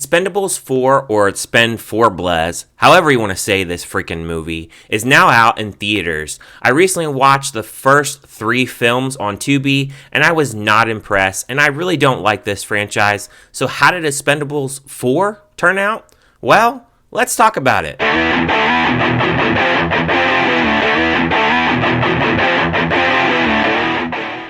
Expendables 4 or Expend4bles, however you want to say this freaking movie, is now out in theaters. I recently watched the first 3 films on Tubi, and I was not impressed, and I really don't like this franchise. So how did Expendables 4 turn out? Well, let's talk about it.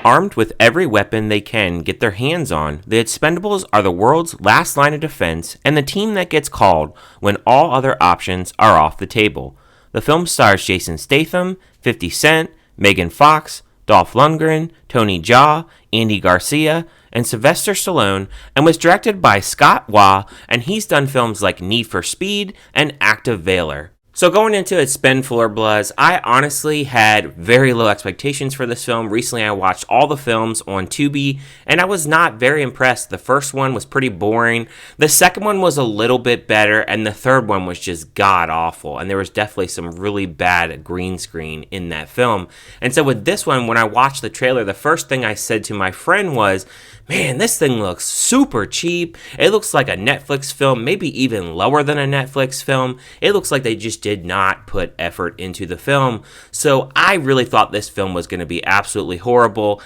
Armed with every weapon they can get their hands on, the Expendables are the world's last line of defense and the team that gets called when all other options are off the table. The film stars Jason Statham, 50 Cent, Megan Fox, Dolph Lundgren, Tony Jaa, Andy García, and Sylvester Stallone, and was directed by Waugh, and he's done films like Need for Speed and Active Valor. So going into Expend4bles, I honestly had very low expectations for this film. Recently I watched all the films on Tubi, and I was not very impressed. The first one was pretty boring. The second one was a little bit better, and the third one was just god-awful. And there was definitely some really bad green screen in that film. And so with this one, when I watched the trailer, the first thing I said to my friend was, man, this thing looks super cheap. It looks like a Netflix film, maybe even lower than a Netflix film. It looks like they just did not put effort into the film. So I really thought this film was going to be absolutely horrible,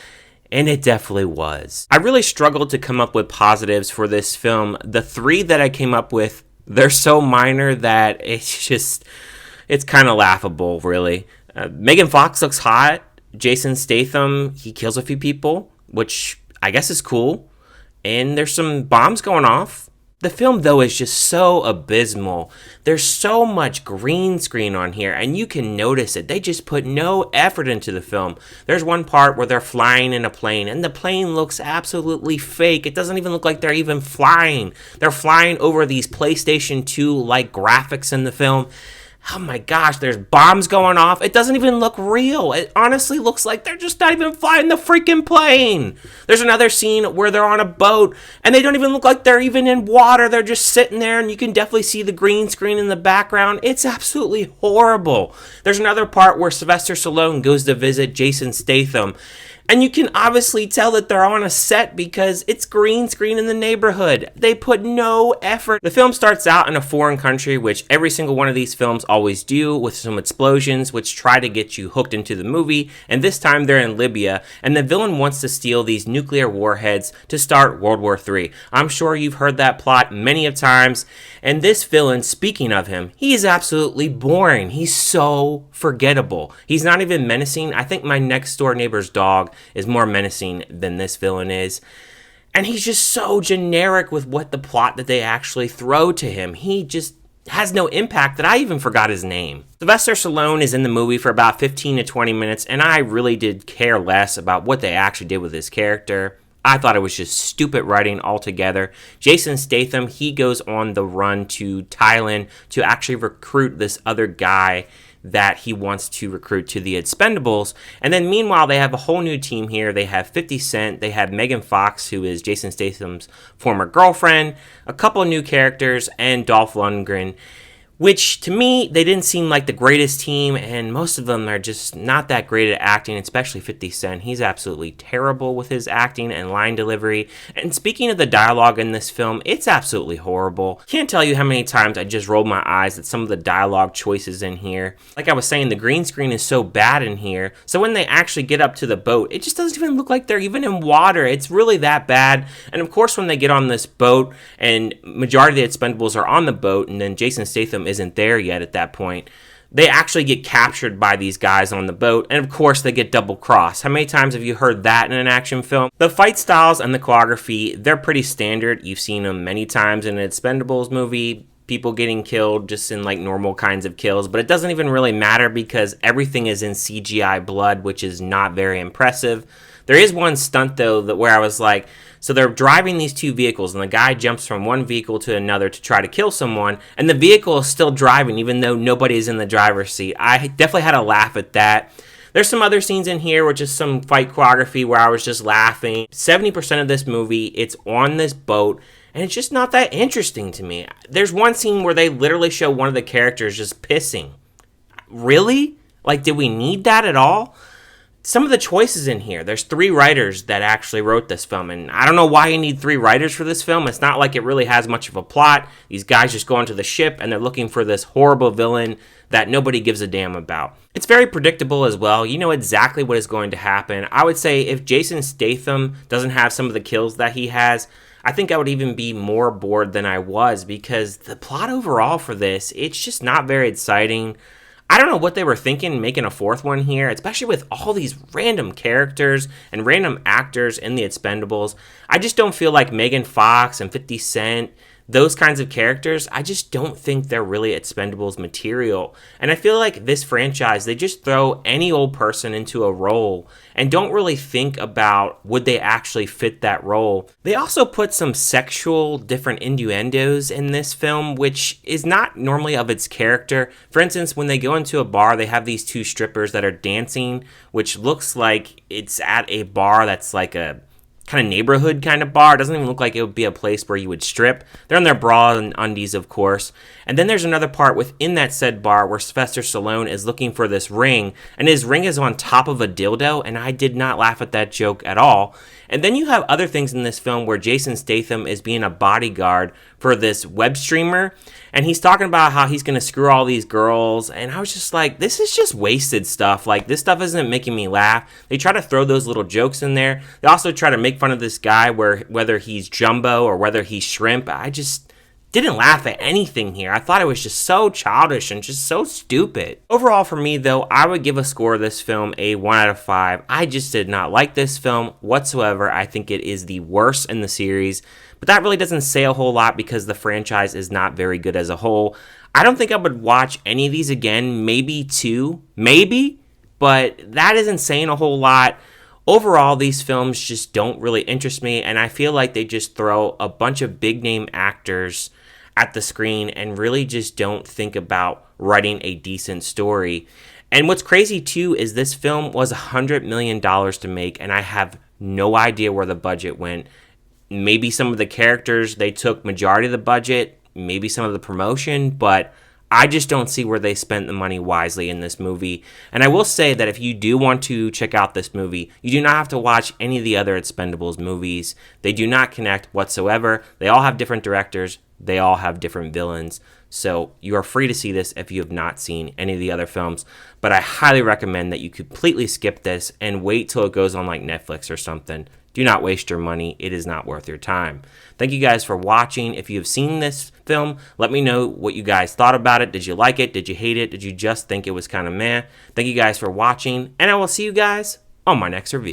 and it definitely was. I really struggled to come up with positives for this film. The 3 that I came up with, they're so minor that it's kind of laughable, really. Megan Fox looks hot. Jason Statham, he kills a few people, which I guess is cool, and there's some bombs going off. The film, though, is just so abysmal. There's so much green screen on here, and you can notice it. They just put no effort into the film. There's one part where they're flying in a plane, and the plane looks absolutely fake. It doesn't even look like they're even flying. They're flying over these PlayStation 2-like graphics in the film. Oh my gosh, there's bombs going off. It doesn't even look real. It honestly looks like they're just not even flying the freaking plane. There's another scene where they're on a boat, and they don't even look like they're even in water. They're just sitting there, and you can definitely see the green screen in the background. It's absolutely horrible. There's another part where Sylvester Stallone goes to visit Jason Statham, and you can obviously tell that they're on a set because it's green screen in the neighborhood. They put no effort. The film starts out in a foreign country, which every single one of these films always do, with some explosions, which try to get you hooked into the movie. And this time they're in Libya, and the villain wants to steal these nuclear warheads to start World War III. I'm sure you've heard that plot many of times. And this villain, speaking of him, he is absolutely boring. He's so forgettable. He's not even menacing. I think my next door neighbor's dog is more menacing than this villain is. And he's just so generic with what the plot that they actually throw to him. He just has no impact that I even forgot his name. Sylvester Stallone is in the movie for about 15 to 20 minutes, and I really did care less about what they actually did with his character. I thought it was just stupid writing altogether. Jason Statham, he goes on the run to Thailand to actually recruit this other guy that he wants to recruit to the Expendables. And then meanwhile, they have a whole new team here. They have 50 Cent, they have Megan Fox, who is Jason Statham's former girlfriend, a couple of new characters, and Dolph Lundgren, which to me, they didn't seem like the greatest team, and most of them are just not that great at acting, especially 50 Cent. He's absolutely terrible with his acting and line delivery. And speaking of the dialogue in this film, it's absolutely horrible. Can't tell you how many times I just rolled my eyes at some of the dialogue choices in here. Like I was saying, the green screen is so bad in here, so when they actually get up to the boat, it just doesn't even look like they're even in water. It's really that bad. And of course, when they get on this boat, and majority of the Expendables are on the boat, and then Jason Statham isn't there yet at that point, they actually get captured by these guys on the boat, and of course they get double crossed. How many times have you heard that in an action film? The fight styles and the choreography, they're pretty standard. You've seen them many times in an Expendables movie, people getting killed just in like normal kinds of kills, but it doesn't even really matter because everything is in CGI blood, which is not very impressive. There is one stunt though that where I was like, so they're driving these 2 vehicles, and the guy jumps from one vehicle to another to try to kill someone, and the vehicle is still driving even though nobody is in the driver's seat. I definitely had a laugh at that. There's some other scenes in here with just some fight choreography where I was just laughing. 70% of this movie, it's on this boat, and it's just not that interesting to me. There's one scene where they literally show one of the characters just pissing. Really? Like, did we need that at all? some of the choices in here. There's 3 writers that actually wrote this film, and I don't know why you need 3 writers for this film. It's not like it really has much of a plot. These guys just go onto the ship, and they're looking for this horrible villain that nobody gives a damn about. It's very predictable as well. You know exactly what is going to happen. I would say if Jason Statham doesn't have some of the kills that he has, I think I would even be more bored than I was, because the plot overall for this, it's just not very exciting. I don't know what they were thinking making a 4th one here, especially with all these random characters and random actors in the Expendables. I just don't feel like Megan Fox and 50 Cent, those kinds of characters, I just don't think they're really Expendables material. And I feel like this franchise, they just throw any old person into a role and don't really think about would they actually fit that role. They also put some sexual different innuendos in this film, which is not normally of its character. For instance, when they go into a bar, they have these 2 strippers that are dancing, which looks like it's at a bar that's like a kind of neighborhood kind of bar. It doesn't even look like it would be a place where you would strip. They're in their bra and undies, of course. And then there's another part within that said bar where Sylvester Stallone is looking for this ring, and his ring is on top of a dildo, and I did not laugh at that joke at all. And then you have other things in this film where Jason Statham is being a bodyguard for this web streamer, and he's talking about how he's going to screw all these girls, and I was just like, this is just wasted stuff. Like, this stuff isn't making me laugh. They try to throw those little jokes in there. They also try to make fun of this guy, whether he's Jumbo or whether he's Shrimp. I just didn't laugh at anything here. I thought it was just so childish and just so stupid. Overall, for me, though, I would give a score of this film a 1 out of 5. I just did not like this film whatsoever. I think it is the worst in the series, but that really doesn't say a whole lot because the franchise is not very good as a whole. I don't think I would watch any of these again, maybe 2, maybe, but that isn't saying a whole lot. Overall, these films just don't really interest me, and I feel like they just throw a bunch of big-name actors at the screen and really just don't think about writing a decent story. And what's crazy, too, is this film was $100 million to make, and I have no idea where the budget went. Maybe some of the characters, they took majority of the budget, maybe some of the promotion, but I just don't see where they spent the money wisely in this movie. And I will say that if you do want to check out this movie, you do not have to watch any of the other Expendables movies. They do not connect whatsoever. They all have different directors. They all have different villains. So you are free to see this if you have not seen any of the other films. But I highly recommend that you completely skip this and wait till it goes on like Netflix or something. Do not waste your money. It is not worth your time. Thank you guys for watching. If you have seen this film, let me know what you guys thought about it. Did you like it? Did you hate it? Did you just think it was kind of meh? Thank you guys for watching, and I will see you guys on my next review.